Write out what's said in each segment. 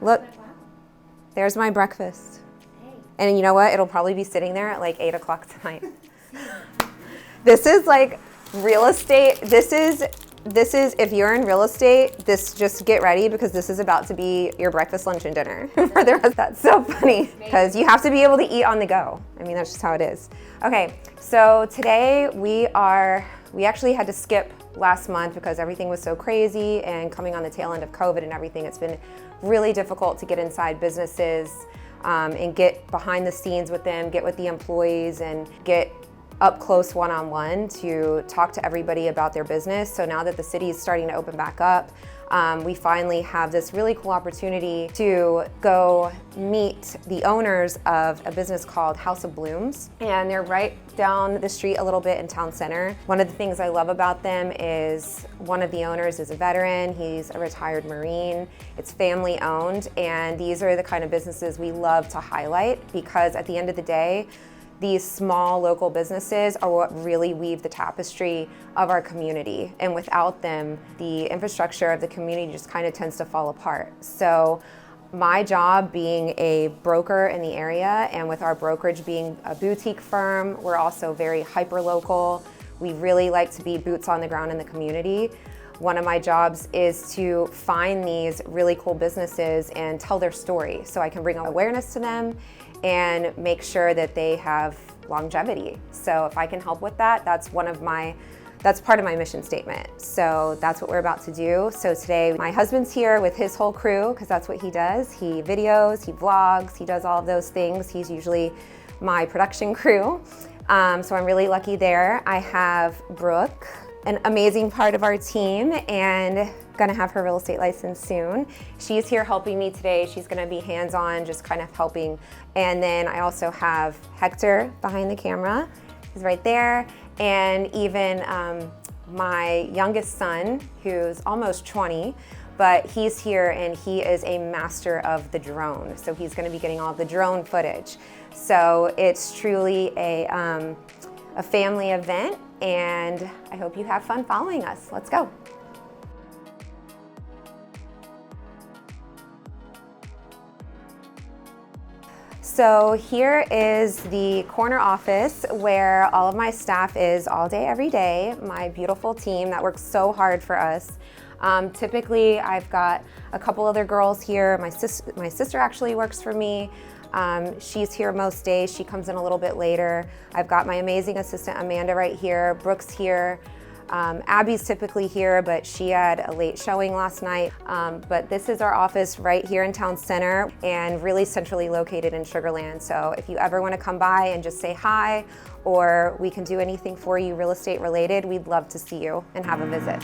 Look, there's my breakfast. And you know what? It'll probably be sitting there at like 8 o'clock tonight. This is like real estate. This is, if you're in real estate, just get ready because this is about to be your breakfast, lunch, and dinner for the rest. That's so funny because you have to be able to eat on the go. I mean, that's just how it is. Okay, so today we actually had to skip last month because everything was so crazy and coming on the tail end of COVID and everything, it's been really difficult to get inside businesses and get behind the scenes with them, get with the employees and get up close one-on-one to talk to everybody about their business. So now that the city is starting to open back up, we finally have this really cool opportunity to go meet the owners of a business called House of Blooms. And they're right down the street a little bit in town center. One of the things I love about them is one of the owners is a veteran. He's a retired Marine. It's family owned. And these are the kind of businesses we love to highlight because at the end of the day, these small local businesses are what really weave the tapestry of our community. And without them, the infrastructure of the community just kind of tends to fall apart. So my job being a broker in the area and with our brokerage being a boutique firm, we're also very hyper local. We really like to be boots on the ground in the community. One of my jobs is to find these really cool businesses and tell their story so I can bring awareness to them and make sure that they have longevity. So if I can help with that, that's part of my mission statement. So that's what we're about to do. So today my husband's here with his whole crew because that's what he does. He videos, he vlogs, he does all of those things. He's usually my production crew. So I'm really lucky there. I have Brooke, an amazing part of our team and gonna have her real estate license soon. She's here helping me today. She's gonna be hands-on, just kind of helping. And then I also have Hector behind the camera. He's right there. And even my youngest son, who's almost 20, but he's here and he is a master of the drone. So he's gonna be getting all the drone footage. So it's truly a family event and I hope you have fun following us. Let's go. So here is the corner office where all of my staff is all day, every day. My beautiful team that works so hard for us. Typically, I've got a couple other girls here. My sister actually works for me. She's here most days. She comes in a little bit later. I've got my amazing assistant Amanda right here. Brooke's here. Abby's typically here, but she had a late showing last night. But this is our office right here in town center and really centrally located in Sugar Land. So if you ever want to come by and just say hi, or we can do anything for you real estate related, we'd love to see you and have a visit.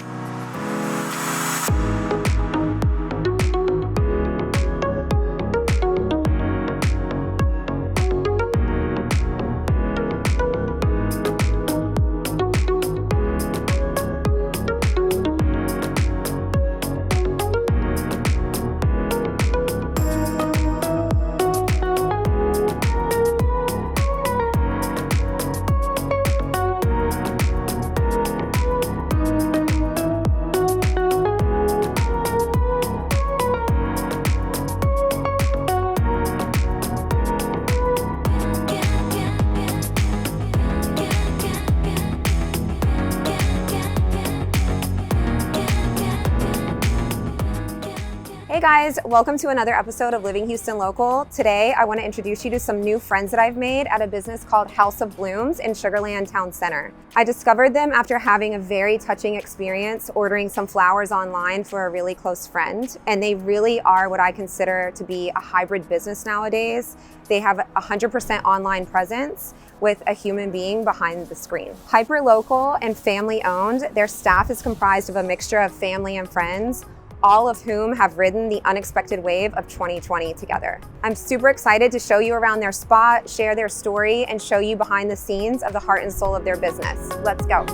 Hey guys, welcome to another episode of Living Houston Local. Today, I want to introduce you to some new friends that I've made at a business called House of Blooms in Sugar Land Town Center. I discovered them after having a very touching experience ordering some flowers online for a really close friend. And they really are what I consider to be a hybrid business nowadays. They have 100% online presence with a human being behind the screen. Hyper local and family owned, their staff is comprised of a mixture of family and friends, all of whom have ridden the unexpected wave of 2020 together. I'm super excited to show you around their spot, share their story, and show you behind the scenes of the heart and soul of their business. Let's go.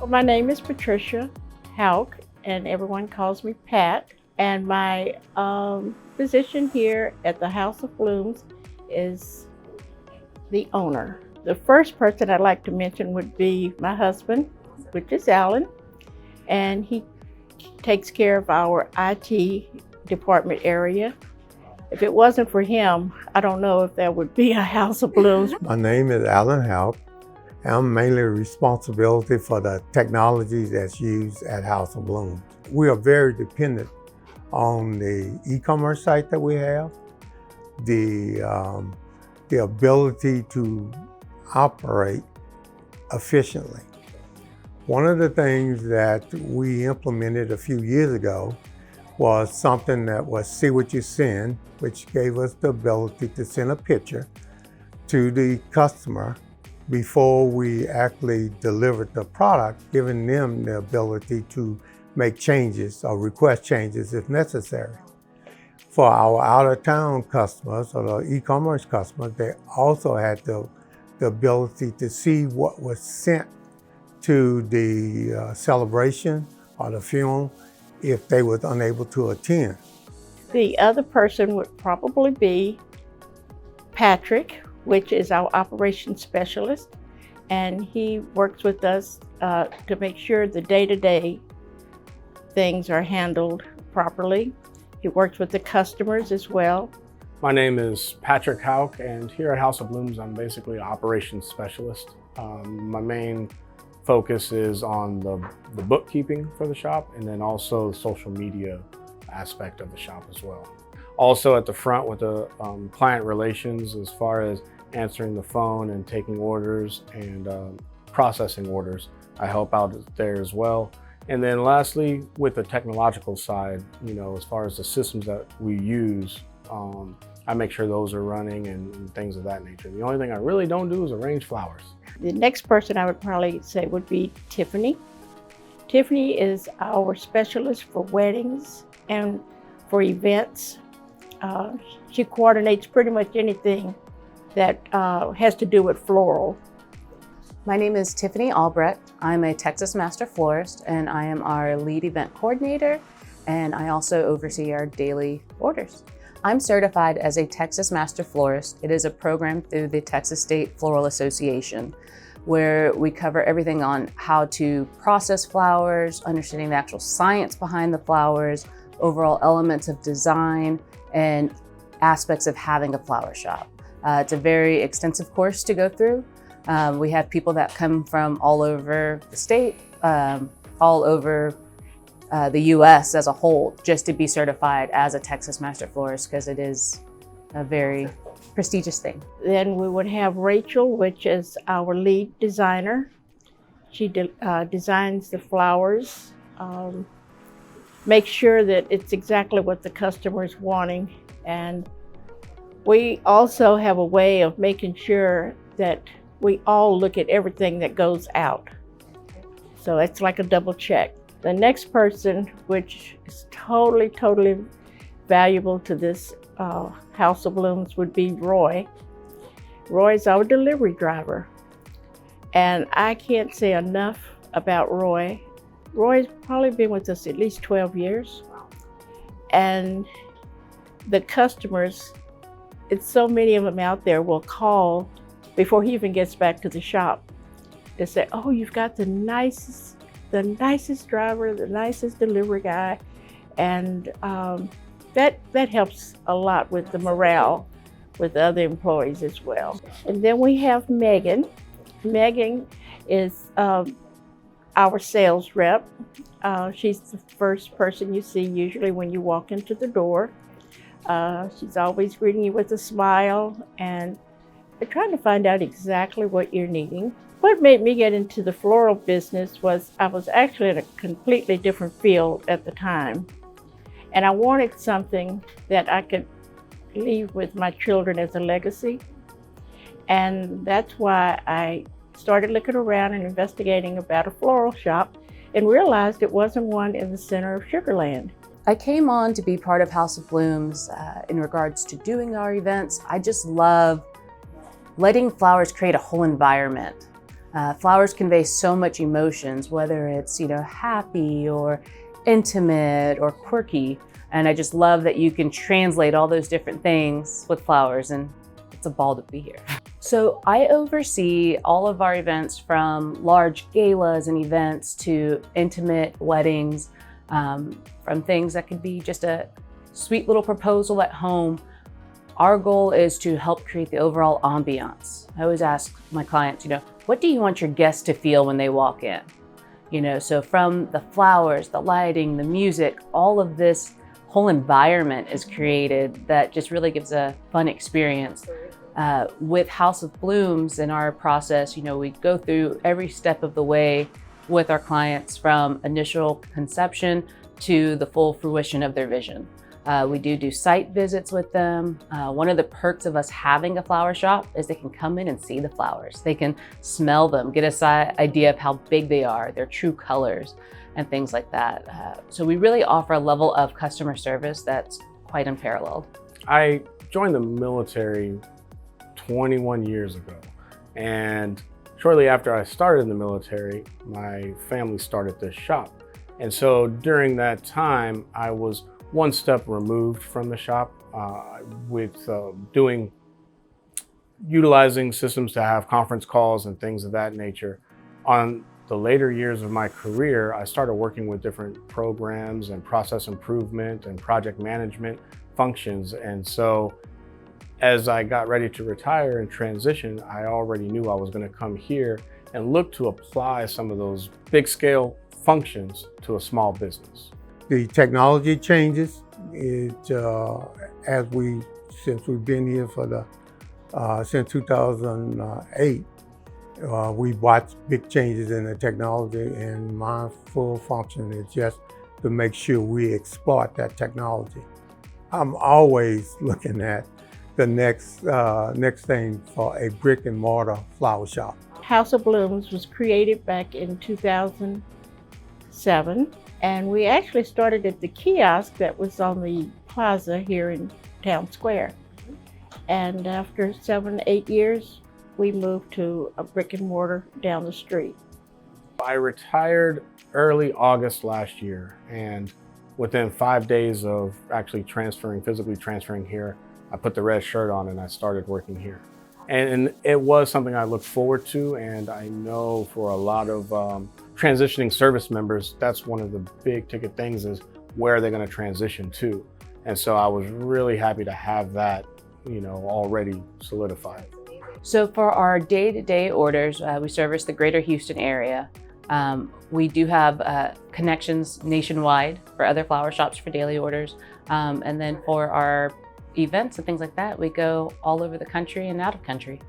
Well, my name is Patricia Hauk, and everyone calls me Pat. And my position here at the House of Blooms is the owner. The first person I'd like to mention would be my husband, which is Alan, and he takes care of our IT department area. If it wasn't for him, I don't know if there would be a House of Blooms. My name is Alan Hauk. I'm mainly responsible for the technology that's used at House of Blooms. We are very dependent on the e-commerce site that we have, the ability to operate efficiently. One of the things that we implemented a few years ago was something that was see what you send, which gave us the ability to send a picture to the customer before we actually delivered the product, giving them the ability to make changes or request changes if necessary. For our out-of-town customers or the e-commerce customers, they also had the ability to see what was sent to the celebration or the funeral if they were unable to attend. The other person would probably be Patrick, which is our operations specialist, and he works with us to make sure the day-to-day things are handled properly. He works with the customers as well. My name is Patrick Hauk, and here at House of Blooms, I'm basically an operations specialist. My main focus is on the bookkeeping for the shop, and then also the social media aspect of the shop as well. Also at the front with the client relations, as far as answering the phone and taking orders and processing orders, I help out there as well. And then lastly, with the technological side, as far as the systems that we use, I make sure those are running and things of that nature. The only thing I really don't do is arrange flowers. The next person I would probably say would be Tiffany. Tiffany is our specialist for weddings and for events. She coordinates pretty much anything that has to do with floral. My name is Tiffany Albrecht. I'm a Texas Master Florist, and I am our lead event coordinator, and I also oversee our daily orders. I'm certified as a Texas Master Florist. It is a program through the Texas State Floral Association, where we cover everything on how to process flowers, understanding the actual science behind the flowers, overall elements of design, and aspects of having a flower shop. It's a very extensive course to go through. We have people that come from all over the state, all over the US as a whole, just to be certified as a Texas Master Florist, because it is a very prestigious thing. Then we would have Rachel, which is our lead designer. She designs the flowers, makes sure that it's exactly what the customer is wanting. And we also have a way of making sure that we all look at everything that goes out. So it's like a double check. The next person, which is totally valuable to this House of Blooms, would be Roy. Roy's our delivery driver. And I can't say enough about Roy. Roy's probably been with us at least 12 years. And the customers, it's so many of them out there, will call before he even gets back to the shop to say, oh, you've got the nicest driver, the nicest delivery guy. And that helps a lot with the morale with the other employees as well. And then we have Megan. Megan is our sales rep. She's the first person you see usually when you walk into the door. She's always greeting you with a smile and trying to find out exactly what you're needing. What made me get into the floral business was I was actually in a completely different field at the time. And I wanted something that I could leave with my children as a legacy. And that's why I started looking around and investigating about a floral shop and realized it wasn't one in the center of Sugar Land. I came on to be part of House of Blooms in regards to doing our events. I just love letting flowers create a whole environment. Flowers convey so much emotions, whether it's, happy or intimate or quirky. And I just love that you can translate all those different things with flowers, and it's a ball to be here. So I oversee all of our events, from large galas and events to intimate weddings, from things that could be just a sweet little proposal at home. Our goal is to help create the overall ambiance. I always ask my clients, what do you want your guests to feel when they walk in? So from the flowers, the lighting, the music, all of this whole environment is created that just really gives a fun experience. With House of Blooms in our process, we go through every step of the way with our clients, from initial conception to the full fruition of their vision. We do site visits with them. One of the perks of us having a flower shop is they can come in and see the flowers. They can smell them, get an idea of how big they are, their true colors, and things like that. So we really offer a level of customer service that's quite unparalleled. I joined the military 21 years ago, and shortly after I started in the military, my family started this shop. And so during that time, I was one step removed from the shop with utilizing systems to have conference calls and things of that nature. On the later years of my career, I started working with different programs and process improvement and project management functions. And so as I got ready to retire and transition, I already knew I was going to come here and look to apply some of those big scale functions to a small business. The technology changes. Since we've been here since 2008, we've watched big changes in the technology, and my full function is just to make sure we exploit that technology. I'm always looking at the next thing for a brick and mortar flower shop. House of Blooms was created back in 2007, and we actually started at the kiosk that was on the plaza here in Town Square. And after 7-8 years, we moved to a brick and mortar down the street. I retired early August last year, and within 5 days of actually physically transferring here, I put the red shirt on and I started working here. And it was something I looked forward to, and I know for a lot of transitioning service members, that's one of the big ticket things, is where they're going to transition to. And so I was really happy to have that, already solidified. So for our day-to-day orders, we service the greater Houston area. We do have connections nationwide for other flower shops for daily orders. And then for our events and things like that, we go all over the country and out of country,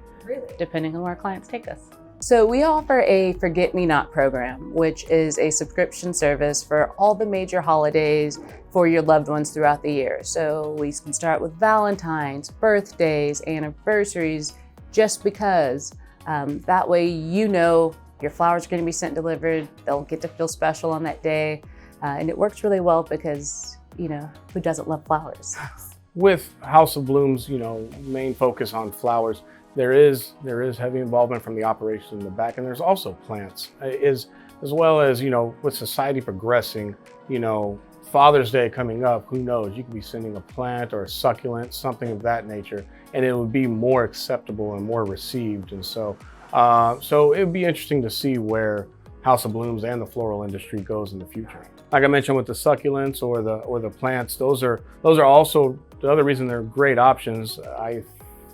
depending on where our clients take us. So we offer a Forget-Me-Not program, which is a subscription service for all the major holidays for your loved ones throughout the year. So we can start with Valentine's, birthdays, anniversaries, just because that way your flowers are going to be sent and delivered. They'll get to feel special on that day. And it works really well because, who doesn't love flowers? With House of Blooms, main focus on flowers, there is heavy involvement from the operation in the back, and there's also plants, as well as, with society progressing, Father's Day coming up, who knows, you could be sending a plant or a succulent, something of that nature, and it would be more acceptable and more received. And so it would be interesting to see where House of Blooms and the floral industry goes in the future. Like I mentioned with the succulents or the plants, those are also the other reason they're great options. I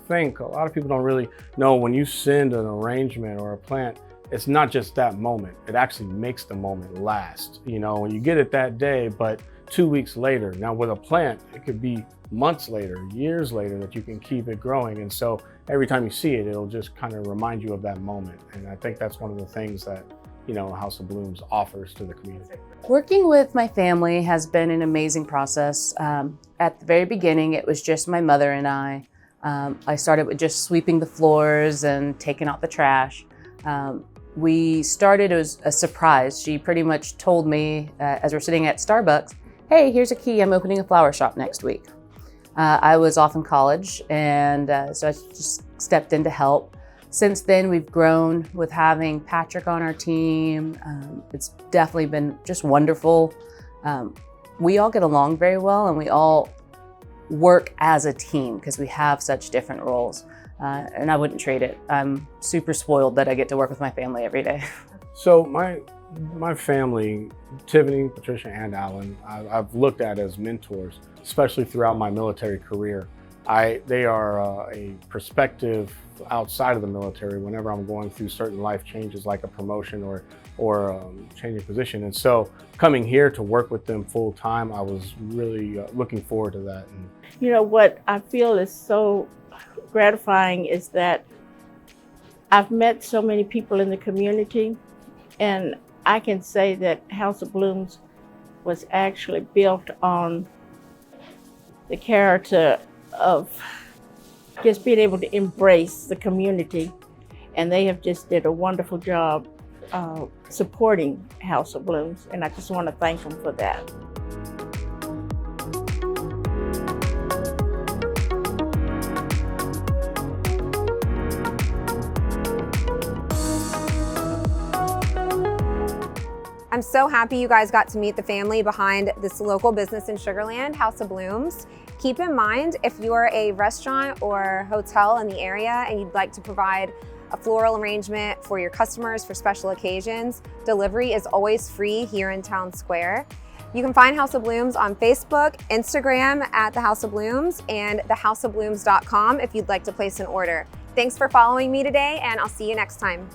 think a lot of people don't really know, when you send an arrangement or a plant, it's not just that moment. It actually makes the moment last. When you get it that day, but 2 weeks later. Now with a plant, it could be months later, years later, that you can keep it growing. And so every time you see it, it'll just kind of remind you of that moment. And I think that's one of the things that House of Blooms offers to the community. Working with my family has been an amazing process. At the very beginning, it was just my mother and I. I started with just sweeping the floors and taking out the trash. We started, it was a surprise. She pretty much told me as we're sitting at Starbucks, hey, here's a key, I'm opening a flower shop next week. I was off in college, and so I just stepped in to help. Since then, we've grown with having Patrick on our team. It's definitely been just wonderful. We all get along very well, and we all work as a team because we have such different roles. And I wouldn't trade it. I'm super spoiled that I get to work with my family every day. So my family, Tiffany, Patricia, and Alan, I've looked at as mentors, especially throughout my military career. They are a perspective outside of the military whenever I'm going through certain life changes like a promotion or changing position. And so coming here to work with them full time, I was really looking forward to that. And You know, what I feel is so gratifying is that I've met so many people in the community, and I can say that House of Blooms was actually built on the character of just being able to embrace the community, and they have just did a wonderful job supporting House of Blooms, and I just want to thank them for that. I'm so happy you guys got to meet the family behind this local business in Sugar Land, House of Blooms. Keep in mind, if you're a restaurant or hotel in the area and you'd like to provide a floral arrangement for your customers for special occasions, delivery is always free here in Town Square. You can find House of Blooms on Facebook, Instagram at The House of Blooms, and thehouseofblooms.com if you'd like to place an order. Thanks for following me today, and I'll see you next time.